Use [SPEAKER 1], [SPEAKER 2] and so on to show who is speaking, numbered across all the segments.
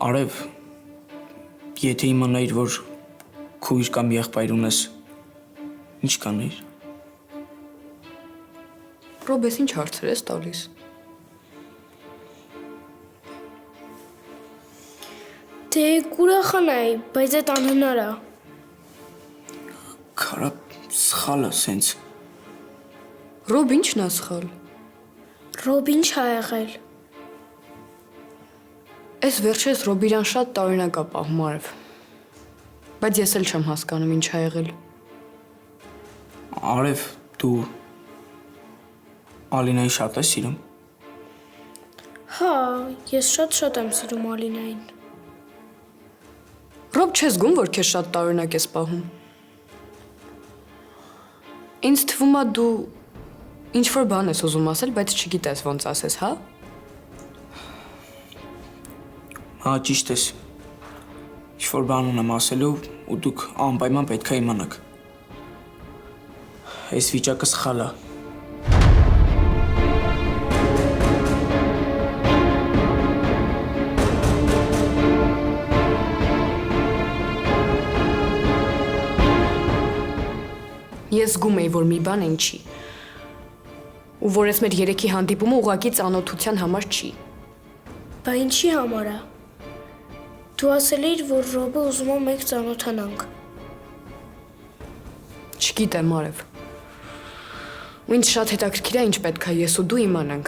[SPEAKER 1] Արև, եթե իմանայիր, որ քույր կամ եղբայր ունես, ինչ կանեիր։
[SPEAKER 2] Ռոբ, ես ինչ հարցեր ես տալիս։
[SPEAKER 3] Դե կուրախանայի, բայց այդ անհնար է։
[SPEAKER 1] Քարա սխալ է սենց։
[SPEAKER 2] Ռոբ, ինչն է սխալ։
[SPEAKER 3] Ռոբ ինչ ա եղել։
[SPEAKER 2] Այս վերջերս Ռոբ իրան շատ տարօրինակ է պահում Արև։ Բայց ես էլ չեմ հասկանում ինչ ա եղել։
[SPEAKER 1] Արև, դու Ալինային շատ ես սիրում։
[SPEAKER 3] Հա, ես շատ եմ սիրում Ալինային։
[SPEAKER 2] Ռոբ, չես գում, որ քեզ շատ տարօրինակ ես պահում։ Ինձ թվում է դու ինչ-որ բան ես ուզում ասել, բայց չգիտես ոնց ասես, հա։
[SPEAKER 1] Հա, ճիշտ ես։ Ինչ-որ բան ունեմ ասելու ու դուք անպայման պետք է իմանաք։ Այս վիճակը սխալ է։
[SPEAKER 2] Ես զգում էի, որ մի բան այն չի։ Ու որ ես մեր երեքի հանդիպումը ուղղակի ծանոթության համար չի։
[SPEAKER 3] Բա ինչի համար է։ Դու ասել էիր, որ Ռոբը ուզում է մենք ծանոթանանք։
[SPEAKER 2] Չգիտեմ, Արև։ Ու ինձ շատ հետաքրքիր է ինչ պետք է ես ու դու իմանանք։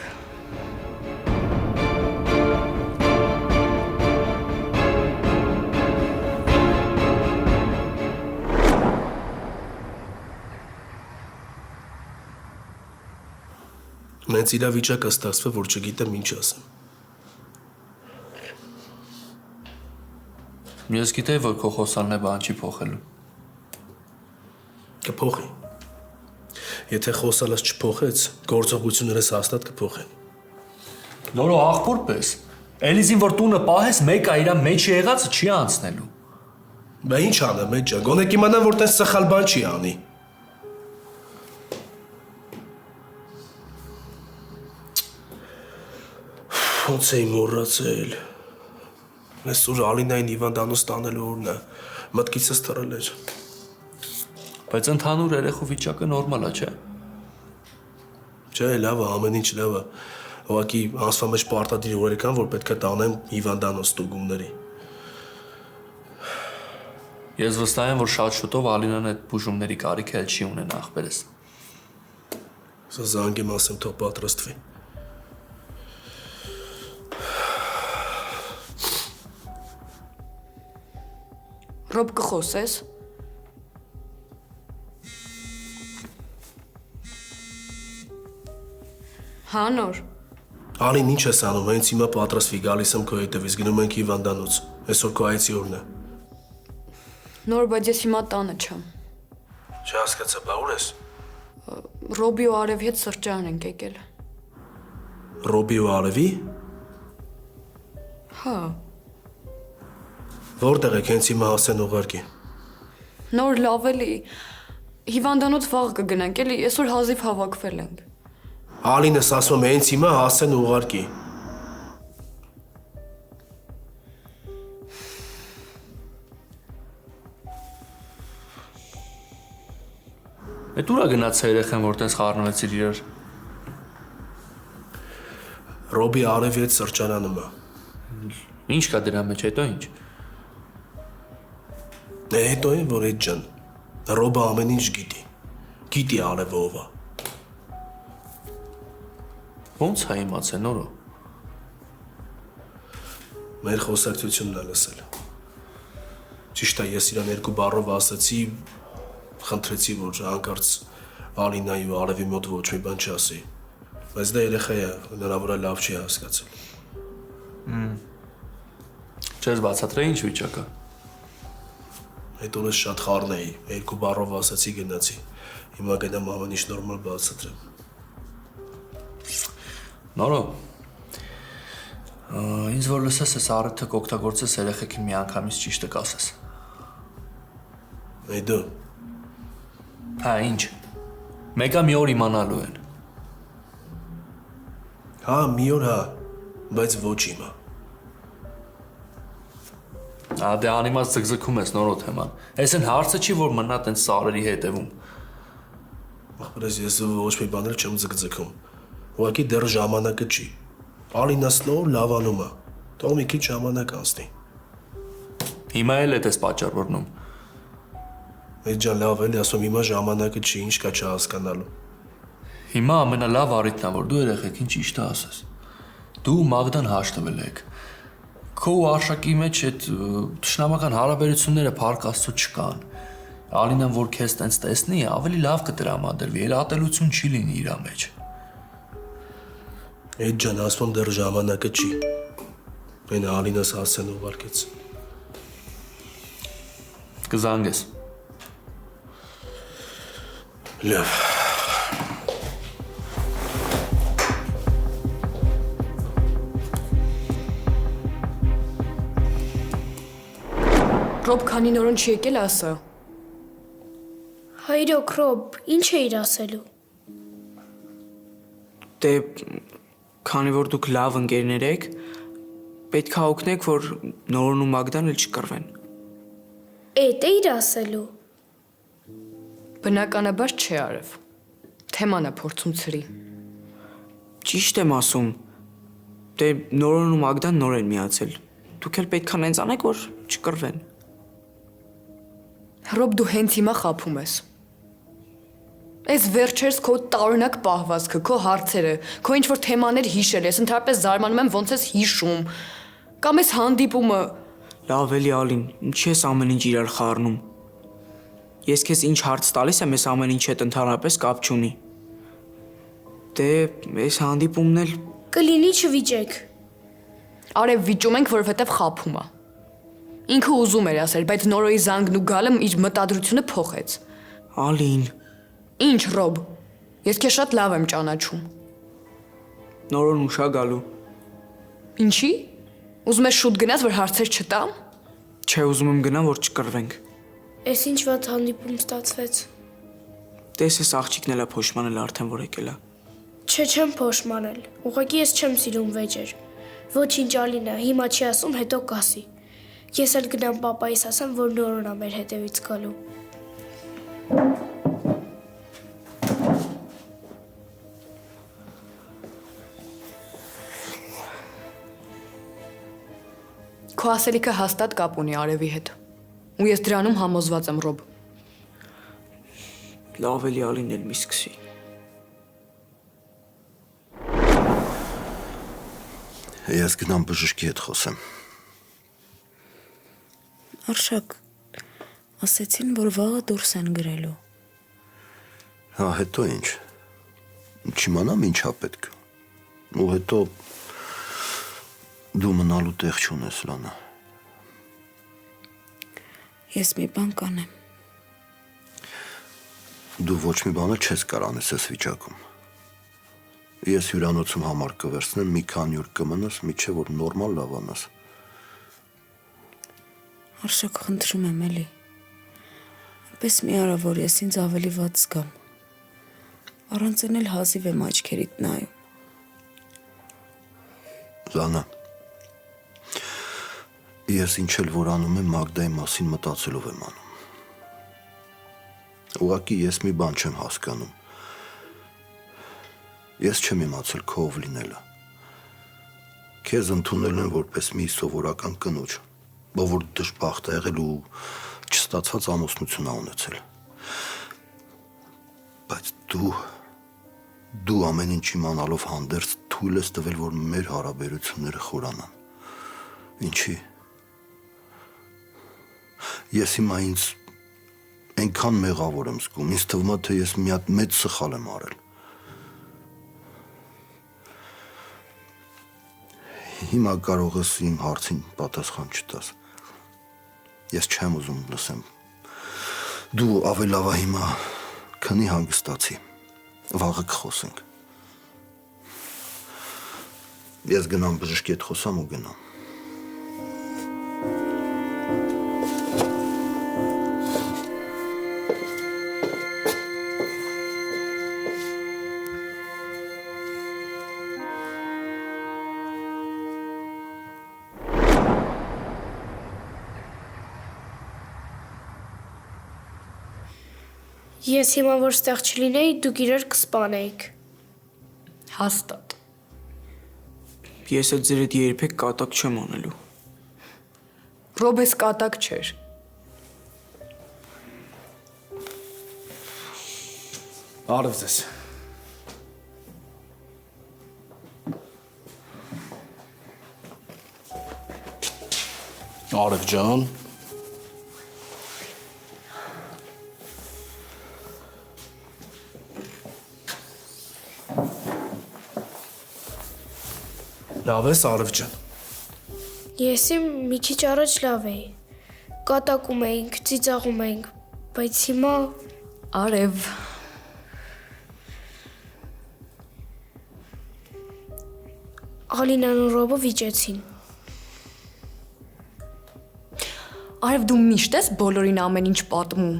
[SPEAKER 4] Նենց իրավիճակը ստացվում, որ չգիտեմ ինչ ասեմ։
[SPEAKER 5] Ես գիտեի, որ քո խոսալն է բան չի փոխելու։
[SPEAKER 4] Կփոխի։ Եթե խոսալս չփոխեց, գործողություններս հաստատ կփոխեն։
[SPEAKER 5] Նորո աղբոր պես։ Էլիզին որ տունը պահես, մեկը իր մեջ եղածը չի անցնելու։
[SPEAKER 4] Բա ինչ անեմ, էջ, գոնե կիմանամ, որ տես սխալ բան չի անի։ Ոնց էի մոռացել։ Այսօր Ալինային հիվանդանոց տանելու օրն է, մտքիցս թռել էր։
[SPEAKER 5] Բայց ընդհանուր երեխու վիճակը նորմալ է, չէ։
[SPEAKER 4] Չէ, լավ է, ամեն ինչ լավ է։ Ուղղակի անցվա մեջ պարտադիր օրեր կան, որ պետք է տանեմ հիվանդանոց ստուգումների։
[SPEAKER 5] Ես վստահ եմ, որ շատ շուտով Ալինան այդ բուժումների կարիքը էլ չի ունենա ախպերս։
[SPEAKER 4] Սա զանգեմ ասեմ, թող պատրաստվի։
[SPEAKER 2] Ռոբ, կխոսես։ Հա, նոր։
[SPEAKER 4] Ալին ինչ ես անում, հենց հիմա պատրաստվի, գալիս եմ քո հետևից, գնում ենք հիվանդանոց։ Այսօր քո այցի օրն է։
[SPEAKER 2] Նոր, բայց ես հիմա տանը չեմ։
[SPEAKER 4] Չհասկացա, բա ուր ես։
[SPEAKER 2] Ռոբի ու Արևի հետ սրճարան ենք եկել։
[SPEAKER 4] Ռոբի ու Արևի։
[SPEAKER 2] Հա։
[SPEAKER 4] Որտեղ եք հենց հիմա հասեն ուղարկի։
[SPEAKER 2] Նոր լավ էլի։ Հիվանդանոց վաղ կգնանք, էլի այսօր հազիվ հավաքվել ենք։
[SPEAKER 4] Ալինս ասում է հենց հիմա հասեն ուղարկի։
[SPEAKER 5] Էդ ուրա գնացա երեխեն, որ տես խառնվեցիր իրար։
[SPEAKER 4] Ռոբի Արևի հետ սրճարանում է։
[SPEAKER 5] Ինչ կա դրա մեջ, հետո ինչ։
[SPEAKER 4] Հետո են, որ այդ ջան, Ռոբը ամեն ինչ գիտի։ Գիտի Արևը ով է։
[SPEAKER 5] Ոնց է իմացել, Նորո։
[SPEAKER 4] Մեր խոսակցությունն է լսել։ Ճիշտ է, ես իրան երկու բառով ասացի, խնդրեցի, որ հանկարծ Ալինայի ու Արևի մոտ ոչ մի բան չասի։ Բայց դա երեխա է, հնարավոր է լավ չի հասկացել։
[SPEAKER 5] Չես բացատրել ինչ վիճակը։
[SPEAKER 4] Հետո ես շատ խառն էի, երկու բառով ասացի գնացի։ Հիմա գնամ ամեն ինչ նորմալ բացատրեմ։
[SPEAKER 5] Նորո։ Ինձ որ լսես ես առիթը կօգտագործես երեխեքին միանգամից ճիշտը կասես։
[SPEAKER 4] Այ դու։
[SPEAKER 5] Հա, ինչ։ Մեկը մի օր իմանալու են։
[SPEAKER 4] Հա, մի օր հա, բայց ոչ հիմա։
[SPEAKER 5] Դե անիմաց ձգձգում ես նորոդ թեման։ Այս են հարցը չի, որ մնա տենց սարերի հետևում։
[SPEAKER 4] Ախպերս ես ոչ մի բան էլ չեմ ձգձգում։ Ուղղակի դեռ ժամանակը չի։ Ալինասնով լավանում է։ Թող մի քիչ ժամանակ անցնի։
[SPEAKER 5] Հիմա էլ էդ ես պատճառ բռնում։
[SPEAKER 4] Այդ ջան լավ էլի ասում հիմա ժամանակը չի, ինչ կա չհասկանալու։
[SPEAKER 5] Հիմա ամենալավ առիթն է, որ դու երեխեքին ճիշտը ասես։ Դու Մագդան հաշտվել եք։ Քո արշակի մեջ այդ թշնամական հարաբերությունները փառք Աստծո չկան։ Ալինան որ քեզ տենց տեսնի, ավելի լավ կտրամադրվի, էլ ատելություն չի լինի իր մեջ։
[SPEAKER 4] Այդ ջան ասում դեռ ժամանակը չի։ Այն Ալինաս ասեն ուղարկեց։
[SPEAKER 5] Կզանգես։
[SPEAKER 4] Լավ։
[SPEAKER 2] Ռոբ քանի նորոն չի եկել ասա։
[SPEAKER 3] Հայրոք Ռոբ, ինչ էիր ասելու։
[SPEAKER 1] Դե քանի որ դուք լավ ընկերներ եք, պետք է օգնեք, որ Նորոն ու Մագդան էլ չկռվեն։
[SPEAKER 3] Էդ էիր ասելու։
[SPEAKER 2] Բնականաբար չի արև։ Թեման է փորձում ծրի։
[SPEAKER 1] Ճիշտ եմ ասում։ Դե Նորոն ու Մագդան նոր են միացել։ Դուք էլ պետք է նենց անեք, որ չկռվեն։
[SPEAKER 2] Ռոբ դու հենց հիմա խափում ես։ Այս վերջերս քո տարօրինակ պահվածքը, քո հարցերը, քո ինչ-որ թեմաներ հիշել ես, ընդհանրապես զարմանում եմ ոնց ես հիշում։ Կամ այս հանդիպումը։
[SPEAKER 1] Լավ էլի Ալին, ինչի ես ամեն ինչ իրար խառնում։ Ես քեզ ինչ հարց տալիս եմ, ես ամեն ինչ հետ ընդհանրապես կապ չունի։ Դե այս հանդիպումն էլ
[SPEAKER 3] Կլինի չվիճեք։
[SPEAKER 2] Արև վիճում ենք, որովհետև խափում է։ Ինքը ուզում էր ասել, բայց Նորոյի զանգն ու գալը իր մտադրությունը փոխեց։
[SPEAKER 1] Ալին,
[SPEAKER 2] Ինչ Ռոբ։ Ես քեզ շատ լավ եմ ճանաչում։
[SPEAKER 1] Նորոն ուշա գալու։
[SPEAKER 2] Ինչի։ Ուզում ես շուտ գնաս, որ հարցեր չտամ։
[SPEAKER 1] Չէ, ուզում եմ գնամ, որ չկռվենք։
[SPEAKER 3] Էս ինչ վատ հանդիպում ստացվեց։
[SPEAKER 1] Տես ես աղջիկն էլա փոշմանել արդեն որ եկել է։
[SPEAKER 3] Չէ, չեմ փոշմանել։ Ուղղակի ես չեմ սիրում վեճեր։ Ոչինչ Ալինա, հիմա չի ասում, հետո կասի։ Ես էլ գնամ պապայիս ասեմ, որ Նորոնն է մեր հետևից գալու։
[SPEAKER 2] Քո ասելիքը հաստատ կապ ունի Արևի հետ։ Ու ես դրանում համոզված եմ Ռոբ։
[SPEAKER 1] Լավ էլի Ալին էլ մի սկսի։
[SPEAKER 6] Ես գնամ բժշկի հետ խոսեմ։
[SPEAKER 7] Արշակ, ասեցին, որ վաղը դուրս են գրելու։
[SPEAKER 6] Հա, հետո ինչ։ Չիմանամ ինչա պետք։ Ու հետո դու մնալու տեղ չունես, Լանա։
[SPEAKER 7] Ես մի բան կանեմ։
[SPEAKER 6] Դու ոչ մի բան չես կարող անես այս վիճակում։ Ես հյուրանոցում համար կվերցնեմ, մի քանի օր կմնաս, միջև որ նորմալ լավանաս։
[SPEAKER 7] Արշակ, խնդրում եմ էլի։ Պես մի արա, որ ես ինձ ավելի վատ զգամ։ Առանց են էլ հազիվ եմ աչքերիդ նայում։
[SPEAKER 6] Լանա, ես ինչ էլ որ անում եմ Մագդայի մասին մտածելով եմ անում։ Ուղղակի ես մի բան չեմ հասկանում։ Ես չեմ իմացել քով լինելը։ Քեզ ընդունել եմ որպես մի սովորական կնոջ, որ դժբախտ է եղել ու չստացված ամուսնություն ա ունեցել։ Բայց դու ամեն ինչ իմանալով հանդերձ թույլ ես տվել, որ մեր հարաբերությունները խորանան։ Ինչի։ Ես հիմա ինձ այնքան մեղավոր եմ զգում, ինձ թվում է, թե ես մի հատ մեծ սխալ եմ արել։ Հիմա կարող ես իմ հարցին պատասխան չտաս։ Ես չեմ ուզում լսեմ։ Դու ավելի լավ է հիմա քնի հանգստացի։ Վաղը կխոսենք։ Ես գնամ բժշկի հետ խոսամ ու գնամ։
[SPEAKER 3] Ես հիմա որ ստեղ չլինեի, դուք իրար կսպանեիք։
[SPEAKER 2] Հաստատ։
[SPEAKER 1] Ես էլ ձեր հետ երբեք կատակ չեմ անելու։
[SPEAKER 2] Ռոբես կատակ չէր։
[SPEAKER 4] Արև ձեզ։ Արև ջան։ Լավ ես, Արև ջան։
[SPEAKER 3] Եսի մի քիչ առաջ լավ էի։ Կատակում էինք, ծիծաղում էինք, բայց հիմա
[SPEAKER 2] Արև։
[SPEAKER 3] Ալինան ու Ռոբը վիճեցին։
[SPEAKER 2] Արև դու միշտ ես բոլորին ամեն ինչ պատմում։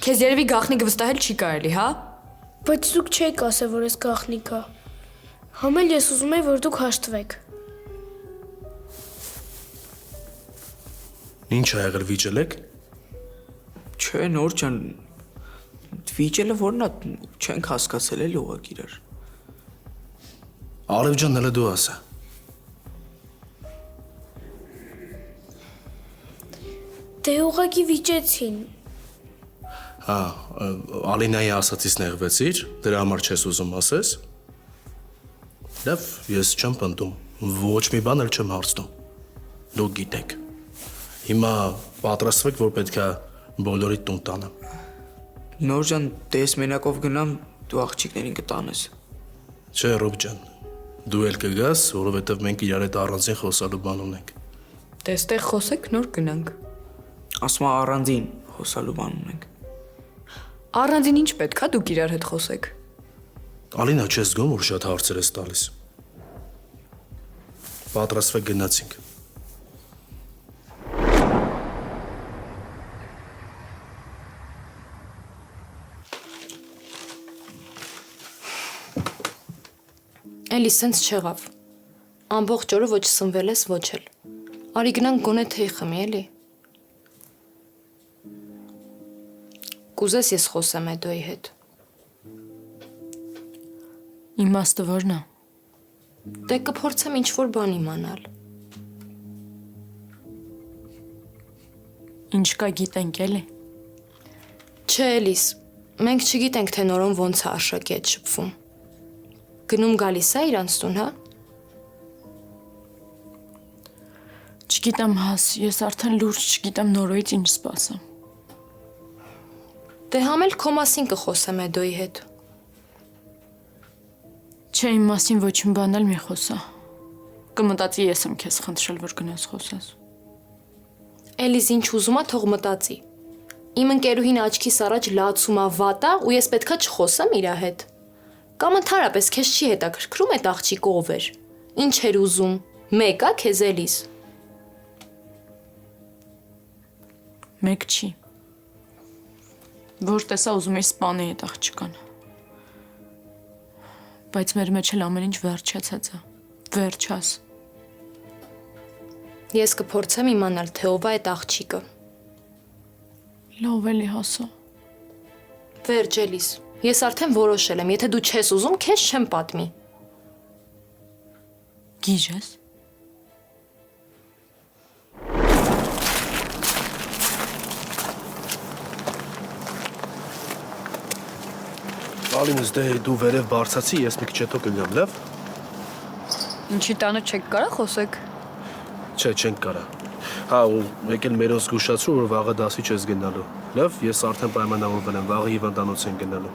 [SPEAKER 2] Քեզ երևի գախնիկը վստահել չի կարելի, հա։
[SPEAKER 3] Բայց դուք չեք ասել, որ ես գախնիկա։ Համ էլ ես ուզում եի, որ դուք հաշտվեք։
[SPEAKER 4] Ինչ ա եղել վիճել եք։
[SPEAKER 1] Չէ, նոր ջան, վիճելը որն է, չենք հասկացել էլի ուղղակի իրար։
[SPEAKER 4] Արև ջան, հələ դու ասա։
[SPEAKER 3] Դե ուղղակի վիճեցին։
[SPEAKER 4] Հա, Ալինայի ասացից նեղվեցիր, դրա համար չես ուզում ասես։ Լավ, ես չեմ պնդում, ոչ մի բան էլ չեմ հարցնում։ Դուք գիտեք։ Հիմա պատրաստվեք, որ պետքա բոլորի տուն տանեմ։
[SPEAKER 1] Նոր ջան, տես մենակով գնամ, դու աղջիկներին կտանես։
[SPEAKER 4] Չէ, Ռոբ ջան, դու էլ կգաս, որովհետև մենք իրար հետ առանձին խոսալու բան ունենք։
[SPEAKER 2] Դեստեղ խոսեք, նոր գնանք։
[SPEAKER 1] Ասում եմ առանձին խոսալու բան ունենք։
[SPEAKER 2] Առանձին ինչ պետքա դուք իրար հետ խոսեք։
[SPEAKER 4] Ալինա, չես զգում, որ շատ հարցեր ես տալիս։ Պատրաստվեք գնացինք։
[SPEAKER 2] Էլի սենց չեղավ։ Ամբողջ օրը ոչ սնվել ես, ոչ էլ։ Արի գնանք գոնե թեյ խմի, էլի։ Կուզես ես խոսեմ Էդոյի հետ։
[SPEAKER 7] Իմաստը որն է։
[SPEAKER 2] Դե կփորձեմ ինչ-որ բան իմանալ։
[SPEAKER 7] Ինչ կա գիտենք էլի։
[SPEAKER 2] Չէ, Էլիս, մենք չգիտենք, թե նորոն ոնց է Արշակի հետ շփվում։ Գնում գալիս է իրանց տուն, հա։
[SPEAKER 7] Չգիտեմ հաս, ես արդեն լուրջ չգիտեմ նորոյից ինչ սպասեմ։
[SPEAKER 2] Դե համ էլ քո մասին կխոսեմ Էդոյի հետ։
[SPEAKER 7] Չէ, իմ մասին ոչ մի բան էլ մի խոսա։ Կմտածի ես եմ քեզ խնդրել, որ գնաս խոսես։
[SPEAKER 2] Էլիս ինչ ուզում է, թող մտածի։ Իմ ընկերուհին աչքիս առաջ լացում է վատա ու ես պետքա չխոսեմ իրա հետ։ Կամ ընդհանրապես քեզ չի հետաքրքրում այդ աղջիկը ով էր։ Ինչ էր ուզում։ Մեկ է քեզ Էլիս։
[SPEAKER 7] Մեկ չի։ Որ տեսա ուզում էի սպանել այդ աղջկան։ Բայց մեր մեջ էլ ամեն ինչ վերջացած է։ Վերջաս։
[SPEAKER 2] Ես կփորձեմ իմանալ, թե ով է այդ աղջիկը։
[SPEAKER 7] Լավ էլի հասա։
[SPEAKER 2] Վերջ Էլիս։ Ես արդեն որոշել եմ, եթե դու չես ուզում, քեզ չեմ պատմի։
[SPEAKER 7] Գիժ ես։
[SPEAKER 4] Ալինս, դե դու վերև բարձացի, ես մի քիչ հետո կգամ, լավ։
[SPEAKER 2] Ինչի տանը չեք կարա խոսեք։
[SPEAKER 4] Չէ, չենք կարա։ Հա, ու եկել մերոս զգուշացրու, որ վաղը դասի չես գնալու։ Լավ, ես արդեն պայմանավորվել եմ, վաղը հիվանդանոց են գնալու։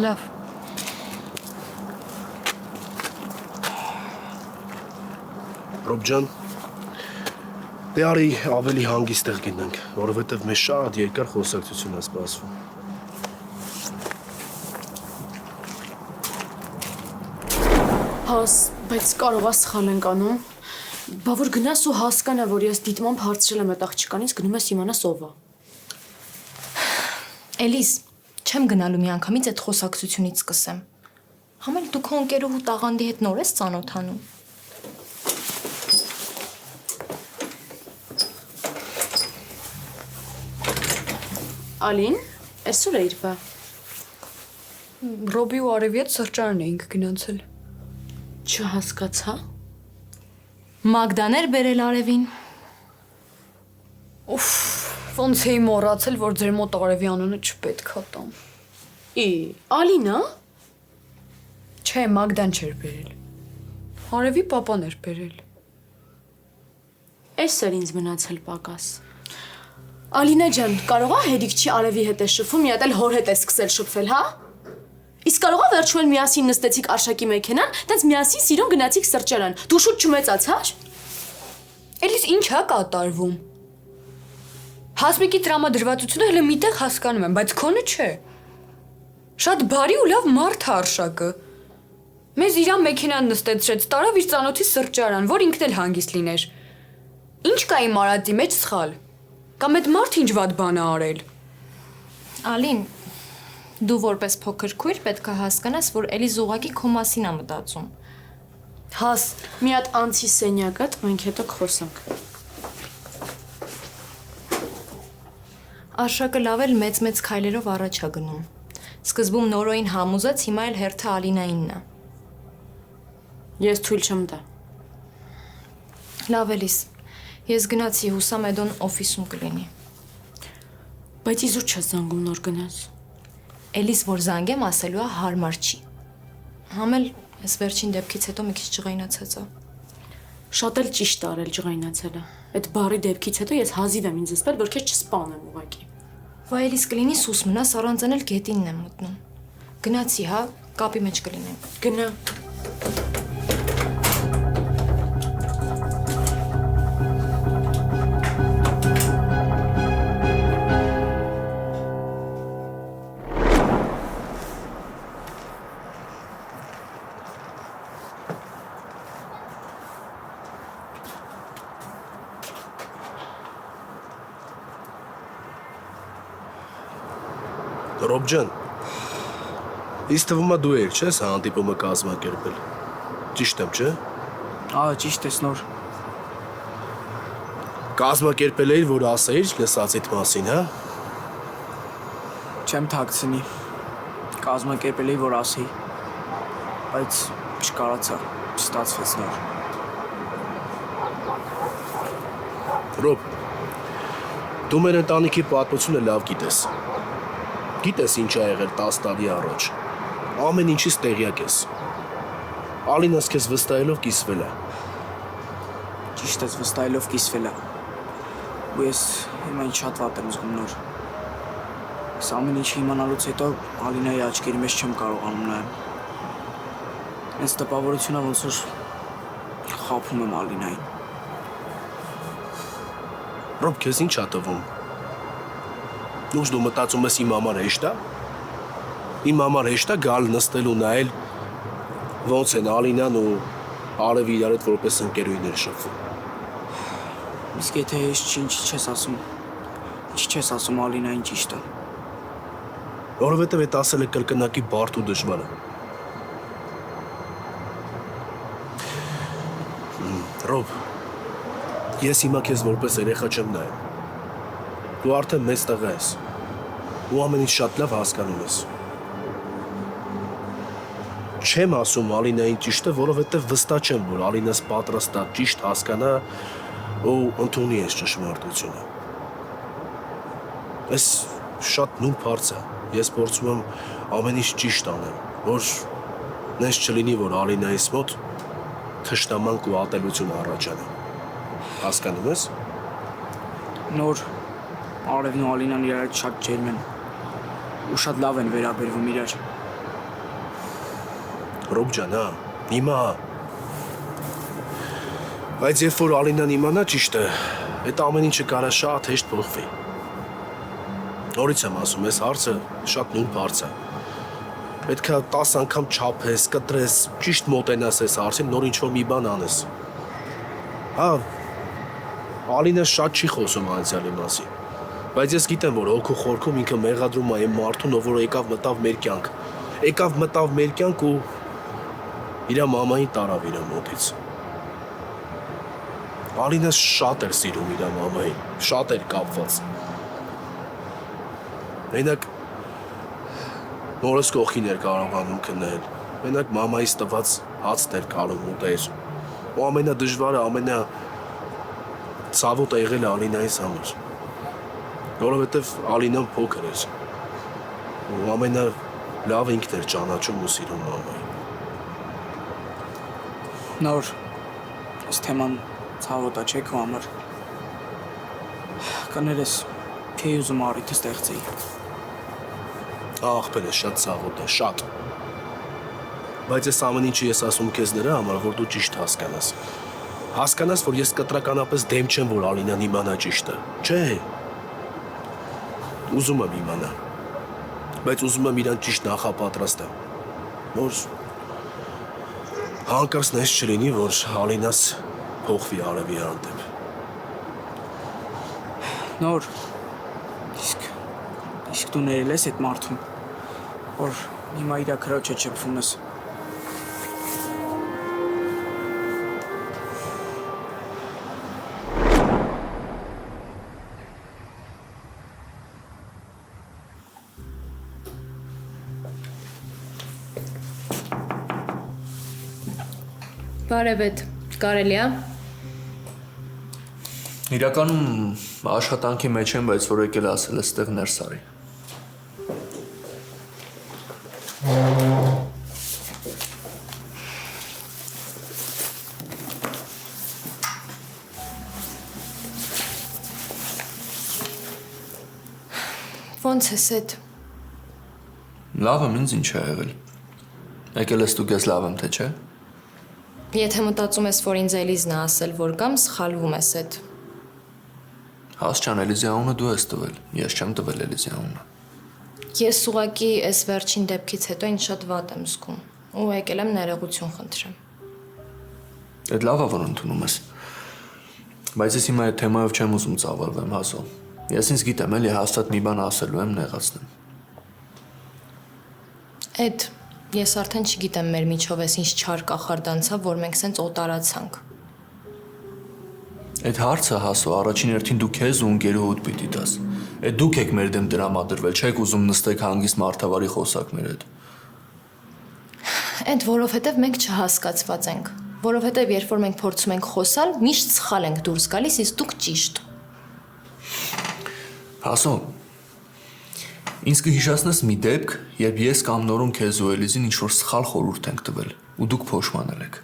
[SPEAKER 7] Լավ։
[SPEAKER 4] Ռոբ ջան, դե արի ավելի հանգիստ տեղ գնանք, որովհետև մեզ շատ երկար խոսակցություն է սպասվում։
[SPEAKER 7] Հաս, բայց կարող է սխալ ենք անում։ Բա որ գնաս ու հասկանա, որ ես դիտմամբ հարցրել եմ այդ աղջկանից, գնում ես իմանաս ով է։
[SPEAKER 2] Էլիս, չեմ գնալու միանգամից այդ խոսակցությունից սկսեմ։ Համ էլ դու քո ընկերուհու տաղանդի հետ նոր ես ծանոթանում։
[SPEAKER 7] Ալին, Այսօր է իր բա։
[SPEAKER 2] Ռոբի ու Արևի հետ սրճարան էինք գնացել։
[SPEAKER 7] Չհասկացա։
[SPEAKER 2] Մագդան էր բերել Արևին։ Ուֆ, ոնց էի մոռացել, որ ձեր մոտ Արևի անունը չպետքա տամ։
[SPEAKER 7] Ալինա։
[SPEAKER 2] Չէ, Մագդան չէր բերել։ Արևի papan էր բերել։
[SPEAKER 7] Այս էր ինձ մնացել պակաս։ Ալինա ջան, կարող է հերիք չի Արևի հետ է շփվում, մի հատ էլ հոր հետ է սկսել շփվել, հա? Իսկ կարող է վերջում միասին նստեցիք Արշակի մեքենան, տենց միասին սիրուն գնացիք սրճարան։ Դու շուտ չմեծացար։
[SPEAKER 2] Էլիս ինչ է կատարվում։ Հասմիկի տրամադրվածությունը հենց միտեղ հասկանում եմ, բայց քոնը չէ։ Շատ բարի ու լավ մարդ է Արշակը։ Մեզ իր մեքենան նստեցրեց, տարավ իր ծանոթի սրճարան, որ ինքն էլ հանգիստ լիներ։ Ինչ կա իմ արածի մեջ սխալ։ Կամ այդ մարդ ինչ վատ բան է արել։
[SPEAKER 8] Ալին, դու որպես փոքր քույր պետք է հասկանաս, որ Էլիզ ուղակի քո մասին է մտածում։
[SPEAKER 7] Հաս, մի հատ անցի սենյակդ, մենք հետո կխոսանք։
[SPEAKER 8] Արշակը լավ էլ մեծ քայլերով առաջ է գնում։ Սկզբում Նորոյին համոզեց, հիմա էլ հերթը Ալինայինն է։
[SPEAKER 7] Ես թույլ չեմ տա։
[SPEAKER 8] Լավ Էլիս, ես գնացի Հուսամեդոն օֆիսում կլինի։
[SPEAKER 7] Բայց իզուր չես զանգում նոր գնաս։
[SPEAKER 8] Էլիս, որ զանգեմ, ասելու է հարմար չի։ Համել այս վերջին դեպքից հետո մի քիչ ջղայնացած է։
[SPEAKER 7] Շատ էլ ճիշտ արել ջղայնացելը։ Այդ բարի դեպքից հետո ես հազիվ եմ ինձ ասել, որ քեզ չսպանեմ ուղակի։
[SPEAKER 8] Վայ Էլիս կլինի սուս մնաս, առանց էլ գետինն եմ մտնում։ Գնացի, հա, կապի մեջ կլինեմ։
[SPEAKER 7] Գնա։
[SPEAKER 4] Ռոբ ջան, ինձ թվում է դու ես, չես հանդիպումը կազմակերպել։ Ճիշտ եմ, չէ՞։
[SPEAKER 1] Ճիշտ ես Նոր։
[SPEAKER 4] Կազմակերպել էիր, որ ասեիր լսածիդ մասին, հա։
[SPEAKER 1] Չեմ թաքցնի։ Կազմակերպել էի, որ ասեի, բայց չկարացա, չստացվեց Նոր։
[SPEAKER 4] Ռոբ, դու մեր ընտանիքի պատմությունը լավ գիտես։ Գիտես ինչ ա եղել 10 տարի առաջ։ Ամեն ինչից տեղյակ ես։ Ալինաս քեզ վստահելով կիսվել է։
[SPEAKER 1] Ճիշտ ես, վստահելով կիսվել է։ Ու ես հիմա ինչ շատ վատ եմ զգում Նոր։ Այս ամեն ինչը իմանալուց հետո Ալինայի աչքերի մեջ չեմ կարողանում նայել։ Հենց տպավորությունը ոնց որ խաբում եմ Ալինային։
[SPEAKER 4] Ռոբ, քեզ ինչ ա տվում։ Դու դու մտածում ես իմ համար հեշտ է։ Իմ համար հեշտ է գալ նստել ու նայել ոնց են Ալինան ու Արևը իրար հետ որպես ընկերուհիներ շփվում։
[SPEAKER 1] Իսկ եթե ես ինչ չես ասում Ալինային ճիշտ է։
[SPEAKER 4] Որովհետև այդ ասելը կրկնակի բարդ ու դժվար է։ Ռոբ, ես հիմա քեզ որպես երեխա չեմ նայել։ Դու արդեն մեծ տղա ես։ Ու ամեն ինչ շատ լավ հասկանում ես։ Չեմ ասում Ալինային ճիշտը, որովհետև վստահ չեմ, որ Ալինաս պատրաստ է ճիշտ հասկանա ու ընդունի այս ճշմարտությունը։ Այս շատ նուրբ հարց է։ Ես փորձում եմ ամեն ինչ ճիշտ անեմ, որ նենց չլինի, որ Ալինայիս մոտ թշնամանք ու ատելություն առաջանի։ Հասկանում ես։
[SPEAKER 1] Նոր Արևն ու Ալինան իրար հետ շատ ջերմ են ու շատ լավ են վերաբերվում իրար։
[SPEAKER 4] Ռոբ ջան, հա, հիմա։ Բայց երբ որ Ալինան իմանա ճիշտ է, այդ ամեն ինչը կարա շատ հեշտ փոխվի։ Նորից եմ ասում, այս հարցը շատ նուրբ հարց է։ Պետք է 10 անգամ չափես, կտրես, ճիշտ մոտենաս այս հարցին, նոր ինչ-որ մի բան անես։ Հա, Ալինը շատ չի խոսում անցյալի մասին։ Բայց ես գիտեմ, որ հոգու խորքում ինքը մեղադրում է այն մարդուն, ով որ եկավ մտավ մեր կյանք։ Եկավ մտավ մեր կյանք ու իր մամային տարավ իր մոտից։ Ալինը շատ էր սիրում իր մամային, շատ էր կապված։ Մենակ Մորս կողքին էր կարողանում քնել։ Մենակ մամայից տված հացն էր կարող ուտել։ Ու ամենադժվարը, ամենացավոտը եղել է Ալինայիս համար։ Որովհետև Ալինան փոքր էր։ Ու ամենալավ ինքն էր ճանաչում ու սիրում մամային։
[SPEAKER 1] Նոր այս թեման ցավոտ է, չէ՞ քո համար։ Կներես, քեի ուզում առիթը ստեղծեի։
[SPEAKER 4] Աղբեր է, շատ ցավոտ է, շատ։ Բայց այս ամեն ինչը ես ասում քեզ նրա համար, որ դու ճիշտ հասկանաս։ Հասկանաս, որ ես կտրականապես դեմ չեմ, որ Ալինան իմանա ճիշտը։ Չէ։ Ուզում եմ իմանա։ Բայց ուզում եմ իրան ճիշտ նախապատրաստեմ։ Որ հանկարծ նես չլինի, որ Ալինաս փոխվի արևի հանդեպ։
[SPEAKER 1] Նոր իսկ դու ներել ես այդ մարդուն, որ հիմա իրա քրոջը չփվում ես։
[SPEAKER 8] Բարևետ, կարելի է։
[SPEAKER 5] Իրականում աշխատանքի մեջ եմ, բայց որ եկել ասել է ստեղ ներս արի։
[SPEAKER 8] Ոնց ես էդ։
[SPEAKER 5] Լավ եմ, ինձ ինչ է եղել։ Եկել ես դու քեզ լավ եմ, թե չէ։
[SPEAKER 8] Եթե մտածում ես, որ ինձ Էլիզն է ասել, որ կամ սխալվում ես էդ։
[SPEAKER 5] Հասչան, Էլիզի անունը դու ես տվել, ես չեմ տվել Էլիզի անունը։
[SPEAKER 8] Ես ուղղակի այս վերջին դեպքից հետո ինձ շատ վատ եմ զգում ու եկել եմ ներողություն խնդրեմ։
[SPEAKER 5] Այդ լավ է, որ ընդունում ես։ Բայց ես հիմա այդ թեմայով չեմ ուզում ծավալվեմ, հասո։ Ես ինձ գիտեմ, էլի հաստատ մի բան ասելու եմ, նեղացնեմ։
[SPEAKER 8] Էդ ես արդեն չգիտեմ մեր միջով էս ինչ չար կախարդանցավ, որ մենք սենց օտարացանք։
[SPEAKER 5] Այդ հարցը հասո առաջին հերթին դու քեզ ու ընկերուհուդ պիտի տաս։ Այդ դուք եք մեր դեմ դրամադրվել, չեք ուզում նստեք հանգիստ մարդավարի խոսակներ հետ։
[SPEAKER 8] Էդ որովհետև մենք չհասկացված ենք, որովհետև երբ որ մենք փորձում ենք խոսալ, միշտ սխալ ենք դուրս գալիս, իսկ դուք ճիշտ։
[SPEAKER 5] Հասո, ինձ կհիշացնես մի դեպք, երբ ես կամ նորում քեզ ու Էլիզին ինչ-որ սխալ խորհուրդ ենք տվել, ու դուք փոշմանել եք։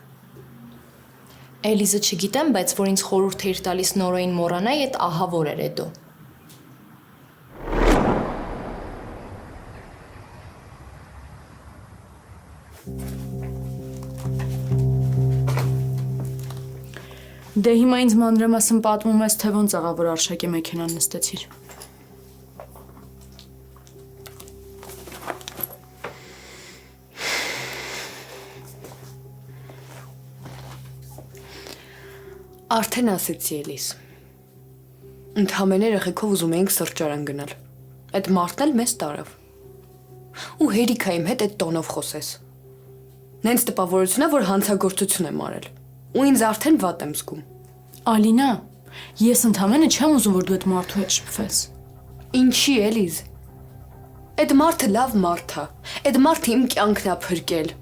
[SPEAKER 8] Էլիզը չգիտեմ, բայց որ ինձ խորհուրդ էր տալիս նորոյին մոռանայի, այդ ահավոր էր էդո։
[SPEAKER 7] Դե հիմա ինձ մանրամասն պատմում ես, թե ոնց եղավ, որ Արշակի մեքենան նստեցիր։
[SPEAKER 2] Արդեն ասեցի Էլիս։ Ընդհանրեն երեխեքով ուզում էինք սրճարան գնալ։ Այդ մարդն էլ մեզ տարավ։ Ու հերիքա իմ հետ այդ տոնով խոսես։ Նենց տպավորություն է, որ հանցագործություն եմ արել։ Ու ինձ արդեն վատ եմ զգում։
[SPEAKER 7] Ալինա, ես ընդհանրապես չեմ ուզում, որ դու այդ մարդու հետ շփվես։
[SPEAKER 2] Ինչի Էլիզ։ Այդ մարդը լավ մարդ է։ Այդ մարդը իմ կյանքն է փրկել։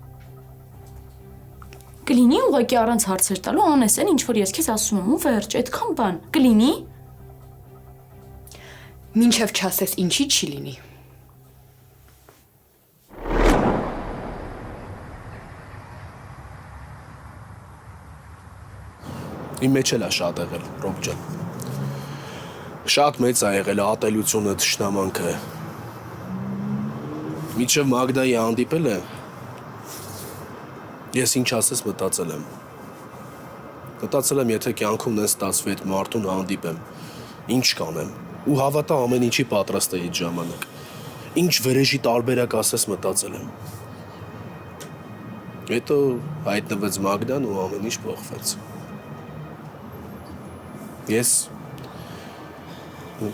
[SPEAKER 7] Կլինի ուղղակի առանց հարցեր տալու անես այն ինչ որ ես քեզ ասում եմ ու վերջ, այդքան բան։ Կլինի։
[SPEAKER 2] Մինչև չասես ինչի չի լինի։
[SPEAKER 4] Իմ մեջ էլ է շատ եղել, Ռոբ ջան։ Շատ մեծ է եղել ատելությունը, թշնամանքը։ Մինչև Մագդայի հանդիպել է, ես ինչ ասես մտածել եմ։ Մտածել եմ, եթե կյանքում նենց ստացվի այդ մարդուն հանդիպեմ, ինչ կանեմ, ու հավատա ամեն ինչի պատրաստ էի այդ ժամանակ։ Ինչ վրեժի տարբերակ ասես մտածել եմ։ Հետո հայտնվեց Մագդան ու ամեն ինչ փոխվեց։ Ես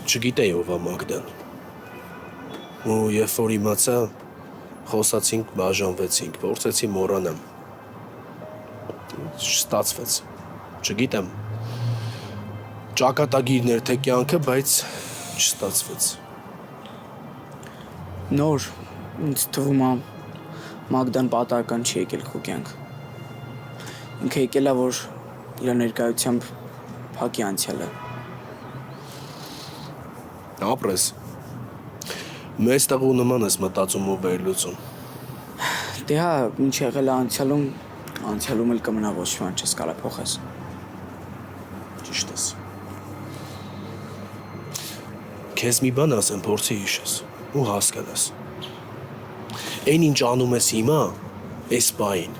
[SPEAKER 4] չգիտեի ով է Մագդան։ Ու երբ որ իմացա, խոսացինք, բաժանվեցինք, փորձեցի մոռանամ։ Չստացվեց։ Չգիտեմ։ Ճակատագիրներ թե կյանքը, բայց չստացվեց։
[SPEAKER 1] Նոր Ինձ թվում է Մագդան պատահական չի եկել քո կյանք։ Ինքը եկել է, որ իր ներկայությամբ փակի անցյալը։
[SPEAKER 4] Ապրես։ Մեծ տղու նման ես մտածում ու վերլուծում։
[SPEAKER 1] Դե հա, ինչ եղել է անցյալում էլ կմնա, ոչ մի չես կարա փոխես։
[SPEAKER 4] Ճիշտ ես։ Քեզ մի բան ասեմ, փորձի հիշես ու հասկանաս։ Այն ինչ անում ես հիմա, այս պահին,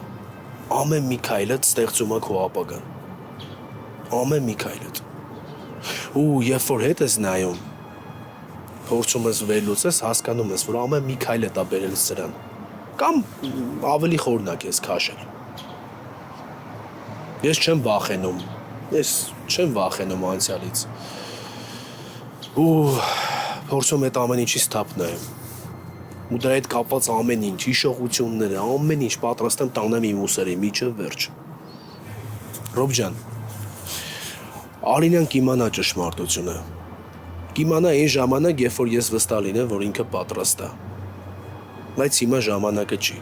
[SPEAKER 4] ամեն մի քայլդ ստեղծում է քո ապագան։ Ամեն մի քայլդ։ Ու երբ որ հետ ես նայում, փորձում ես վերլուծես, հասկանում ես, որ ամեն մի քայլ է տա բերել սրան։ Կամ ավելի խորնակ ես քաշել։ Ես չեմ վախենում անցյալից։ Ու փորձում այդ ամեն ինչից թափ նայեմ։ Ու դրա հետ կապված ամեն ինչ, հիշողությունները, ամեն ինչ պատրաստ եմ տանեմ իմ ուսերի միջև վերջ։ Ռոբ ջան, Ալինան կիմանա ճշմարտությունը։ Կիմանա այն ժամանակ, երբ որ ես վստահ լինեմ, որ ինքը պատրաստ է։ Բայց հիմա ժամանակը չի։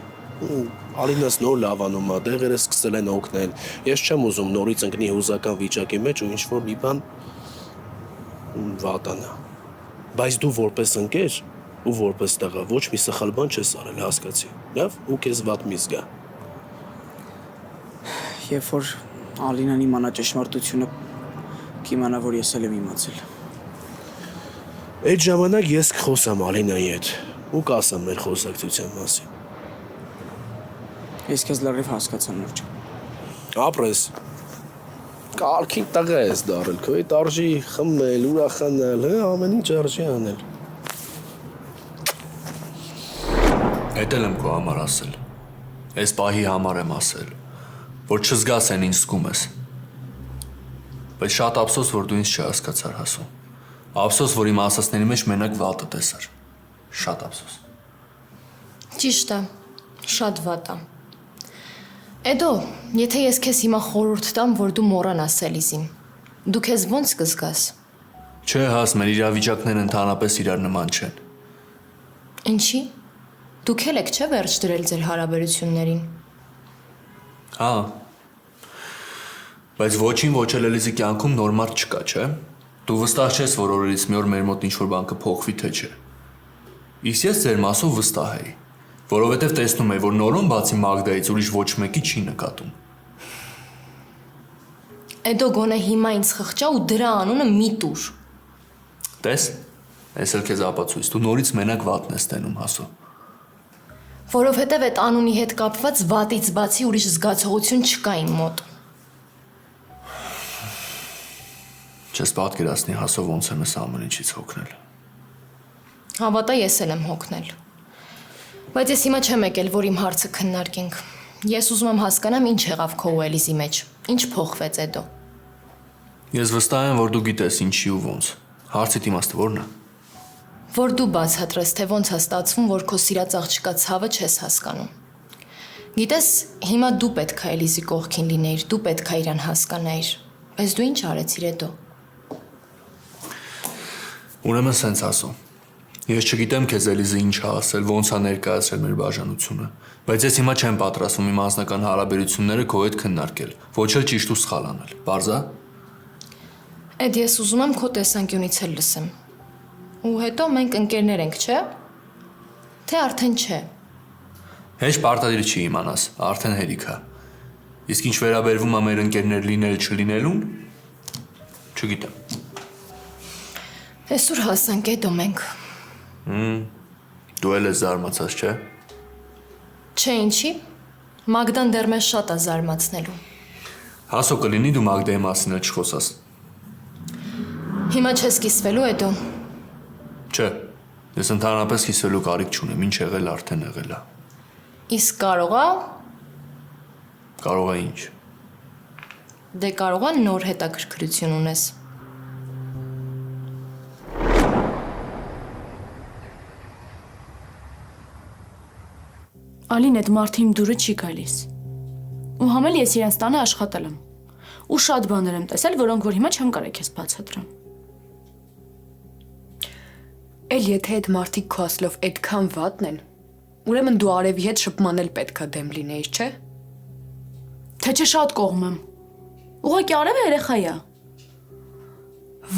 [SPEAKER 4] Ալինաս նոր լավանում է, դեղերը սկսել են օգնել։ Ես չեմ ուզում նորից ընկնի հուզական վիճակի մեջ ու ինչ-որ մի բան վատանա։ Բայց դու որպես ընկեր ու որպես տղա ոչ մի սխալ բան չես արել, հասկացի։ Լավ, ու քեզ վատ մի զգա։
[SPEAKER 1] Երբ որ Ալինան իմանա ճշմարտությունը, կիմանա, որ ես էլ եմ իմացել։
[SPEAKER 4] Այդ ժամանակ ես կխոսամ Ալինայի հետ ու կասեմ մեր խոսակցության մասին։
[SPEAKER 1] Ես քեզ լրիվ հասկացա նոր ջան։
[SPEAKER 4] Ապրես։ Կարգին տղա ես դարել, քո այդ արժի խմել, ուրախանալ, ամեն ինչ արժի անել։
[SPEAKER 5] Էդ էլ եմ քո համար ասել։ Այս պահի համար եմ ասել, որ չզգաս են ինչ զգում ես։ Բայց շատ ափսոս, որ դու ինձ չհասկացար հասու։ Ափսոս, որ իմ ասածների մեջ մենակ վատը տեսար։ Շատ ափսոս։
[SPEAKER 7] Ճիշտ է, շատ վատ է։ Էդո, եթե ես քեզ հիմա խորհուրդ տամ, որ դու մոռանաս Էլիզին, դու քեզ ո՞նց կզգաս։
[SPEAKER 5] Չէ, հաս, մեր իրավիճակներն ընդհանրապես իրար նման չեն։
[SPEAKER 7] Ինչի։ Դուք եք չէ վերջ դրել ձեր հարաբերություններին։
[SPEAKER 5] Հա։ Բայց ոչին ոչ էլ Էլիզի կյանքում նոր մարդ չկա, չէ։ Դու վստահ չես, որ օրերից մի օր մեր մոտ ինչ-որ բան կփոխվի, թե չէ։ Իսկ ես ձեր մասով վստահ էի, որովհետև տեսնում էի, որ նորոն բացի Մագդայից ուրիշ ոչ մեկի չի նկատում։
[SPEAKER 7] Էդո գոնե հիմա ինձ խղճա ու դրա անունը մի տուր։
[SPEAKER 5] Տես, ես էլ քեզ ապացույց, դու նորից մենակ վատն ես տենում, հասո։
[SPEAKER 7] Որովհետև այդ անունի հետ կապված վատից բացի ուրիշ զգացողություն չկա իմ մոտ։
[SPEAKER 5] Չես պատկերացնի, հասո, ոնց եմ ես ամեն ինչից հոգնել։
[SPEAKER 7] Հավատա, ես էլ եմ հոգնել։ Բայց ես հիմա չեմ եկել, որ իմ հարցը քննարկենք։ Ես ուզում եմ հասկանամ ինչ եղավ քո ու Էլիզի մեջ, ինչ փոխվեց Էդո։
[SPEAKER 5] Ես վստահ եմ, որ դու գիտես ինչի ու ոնց։ Հարցիդ իմաստը ո՞րն է։
[SPEAKER 7] Որ դու բացատրես, թե ոնց է ստացվում, որ քո սիրած աղջկա ցավը չես հասկանում։ Գիտես, հիմա դու պետք է Էլիզի կողքին լինեիր, դու պետք է իրան հասկանայիր։ Բայց դու ինչ արեցիր Էդո։
[SPEAKER 5] Ուրեմն սենց ասո։ Ես չգիտեմ քեզ Էլիզը ինչ է ասել, ոնց է ներկայացրել մեր բաժանությունը, բայց ես հիմա չեմ պատրաստվում իմ անձնական հարաբերությունները քո հետ քննարկել, ոչ էլ ճիշտ ու սխալ անել։ Բարձա։
[SPEAKER 7] Էդ ես ուզում եմ քո տեսանկյունից էլ լսեմ։ Ու հետո մենք ընկերներ ենք, չէ՞։ Թե արդեն չէ։
[SPEAKER 5] Հեչ պարտադիր չի իմանաս, արդեն հերիք է։ Իսկ ինչ վերաբերվում է մեր ընկերներ լինել չլինելուն, չգիտեմ։
[SPEAKER 7] Այսօր հասանք Էդո մենք։
[SPEAKER 5] Դու էլ ես զարմացած, չէ՞։
[SPEAKER 7] Չէ, ինչի։ Մագդան դեռ մեզ շատ է զարմացնելու։
[SPEAKER 5] Հասո կլինի դու Մագդայի մասին էլ չխոսաս։
[SPEAKER 7] Հիմա չես կիսվելու Էդո։
[SPEAKER 5] Չէ, ես ընդհանրապես կիսվելու կարիք չունեմ, ինչ եղել արդեն եղել է։
[SPEAKER 7] Իսկ կարող է։
[SPEAKER 5] Կարող է ինչ։
[SPEAKER 7] Դե կարող է նոր հետաքրքրություն ունես։
[SPEAKER 9] Ալին այդ մարդը իմ դուրը չի գալիս։ Ու համել ես իրենց տանը աշխատել եմ։ Ու շատ բաներ եմ տեսել, որոնք որ հիմա չեմ կարող քեզ բացատրեմ։
[SPEAKER 2] Էլ եթե այդ մարդիկ քո ասլով այդքան վատն են, Ուրեմն դու Արևի հետ շփման էլ պետքա դեմ լինեիր, չէ՞։
[SPEAKER 9] Թե չէ շատ կողմ եմ։ Ուղղակի Արևը երեխա է։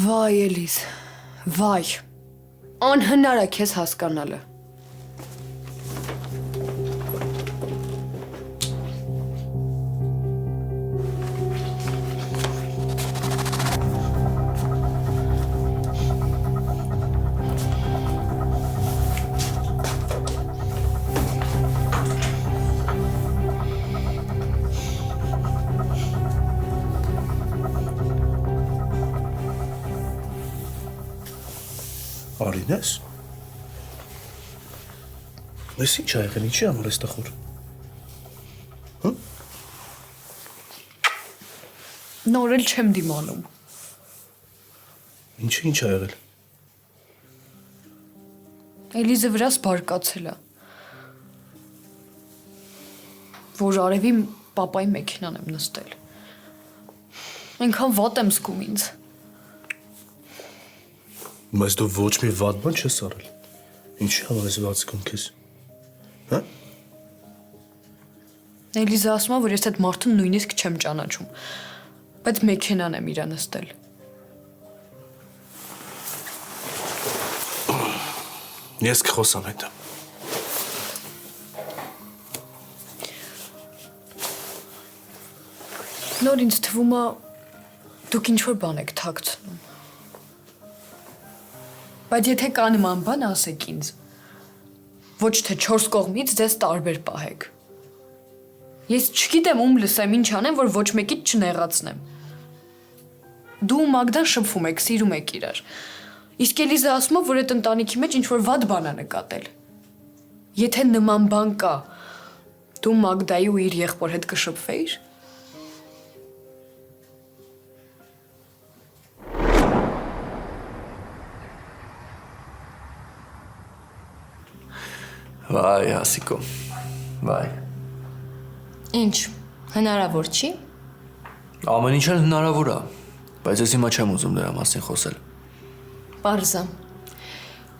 [SPEAKER 2] Վայ, Էլիզ, վայ։ Անհնար է քեզ հասկանալը։
[SPEAKER 4] Արինես։ Ես ինչ ա եղել, ինչի համար ես տխուր։
[SPEAKER 2] Նոր էլ չեմ դիմանում։
[SPEAKER 4] Ինչ ա եղել։
[SPEAKER 2] Էլիզը վրաս բարկացել է։ Որ Արևի պապայի մեքենան եմ նստել։ Այնքան վատ եմ զգում ինձ։
[SPEAKER 4] Բայց դու ոչ մի վատ բան չես արել։ Ինչի համար ես վատ զգում քեզ։ Հա։
[SPEAKER 2] Էլիզը ասում է, որ ես այդ մարդուն նույնիսկ չեմ ճանաչում, բայց մեքենան եմ իրա նստել։
[SPEAKER 4] Ես կխոսամ հետը։
[SPEAKER 2] Նոր ինձ թվում է դուք ինչ-որ բան եք թաքցնում։ Բայց եթե կա նման բան, ասեք ինձ։ Ոչ թե 4 կողմից ձեզ տարբեր պահեք։ Ես չգիտեմ ում լսեմ, ինչ անեմ, որ ոչ մեկից չնեղացնեմ։ Դու ու Մագդան շփվում եք, սիրում եք իրար։ Իսկ Էլիզը ասում է, որ այդ ընտանիքի մեջ ինչ-որ վատ բան է նկատել։ Եթե նման բան կա, դու Մագդայի ու իր եղբոր հետ կշփվեիր։
[SPEAKER 5] Վայ, Հասիկո, վայ։
[SPEAKER 8] Ինչ, հնարավոր չի։
[SPEAKER 5] Ամեն ինչ էլ հնարավոր է, բայց ես հիմա չեմ ուզում դրա մասին խոսել։
[SPEAKER 8] Պարզա։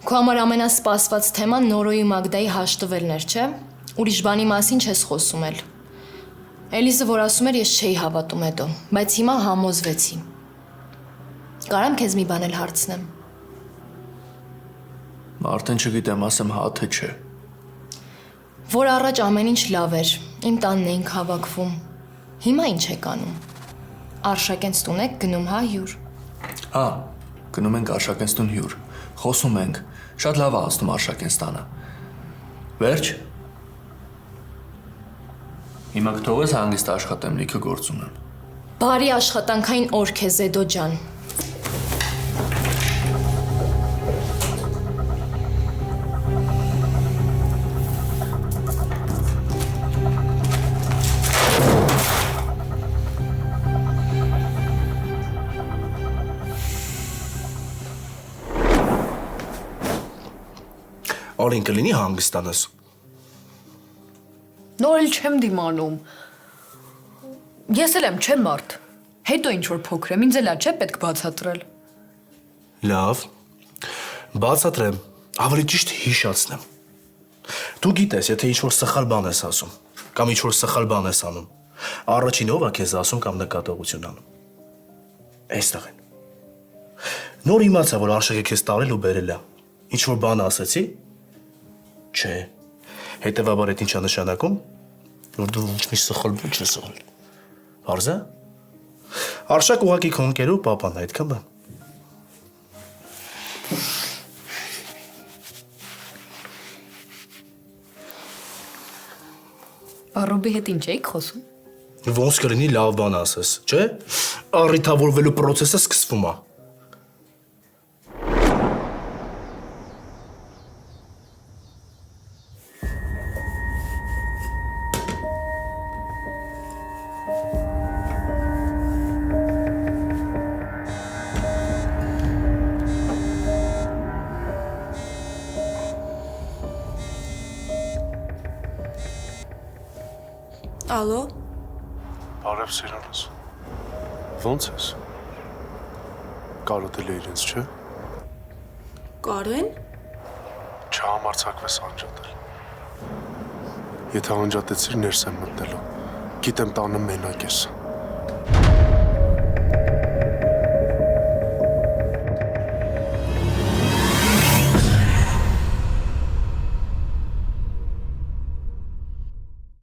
[SPEAKER 8] Քո համար ամենասպասված թեման Նորոյի ու Մագդայի հաշտվելն էր, չէ՞։ Ուրիշ բանի մասին չես խոսում էլ։ Էլիզը որ ասում էր, ես չէի հավատում հետո, բայց հիմա համոզվեցի։ Կարամ քեզ մի բան էլ հարցնեմ։
[SPEAKER 5] Արդեն չգիտեմ, ասեմ հա թե չէ։
[SPEAKER 8] Որ առաջ ամեն ինչ լավ էր, իմ տանն էինք հավաքվում։ Հիմա ինչ եք անում։ Արշակենց տուն եք գնում, հա, հյուր։
[SPEAKER 5] Հա, գնում ենք Արշակենց տուն հյուր։ Խոսում ենք, շատ լավ է ասում Արշակենց տանը։ Վերջ։ Հիմա կթողես հանգիստ աշխատեմ, լիքը գործ ունեմ։
[SPEAKER 8] Բարի աշխատանքային օր քեզ, Զեդո ջան։
[SPEAKER 4] Արին կլինի հանգստանաս։
[SPEAKER 2] Նոր էլ չեմ դիմանում։ Ես էլ եմ, չեմ մարդ։ Հետո ինչ-որ փոքր եմ, ինձ էլ չէ պետք բացատրել։
[SPEAKER 4] Լավ։ Բացատրեմ, ավելի ճիշտ հիշացնեմ։ Դու գիտես, եթե ինչ-որ սխալ բան ես ասում, կամ ինչ-որ սխալ բան ես անում, առաջին ով է քեզ ասում կամ նկատողություն անում։ Այստեղ են։ Նոր իմացա, որ Արշակը քեզ տարել ու բերել է։ Ինչ-որ բան ասեցի։ Չէ։ Հետևաբար այդ ինչա նշանակում, որ դու ոչ մի սխալ բան չես անում։ Արզա։ Արշակ ուղակի քո ընկերու պապան է, այդքան բան։
[SPEAKER 2] Բարոբի հետ ինչ էիք խոսում։
[SPEAKER 4] Ոնց կլինի լավ բան ասես, չէ՞։ Առիթավորվելու process-ը սկսվում է։
[SPEAKER 3] Ալո։
[SPEAKER 10] Բարև սիրունս։ Ոնց ես։ Կարոտել է իրենց, չէ։
[SPEAKER 3] Կարեն։
[SPEAKER 10] Չհամարձակվես անջատել։ Եթե անջատեցիր ներս եմ մտնելու։ Գիտեմ տանը մենակ ես։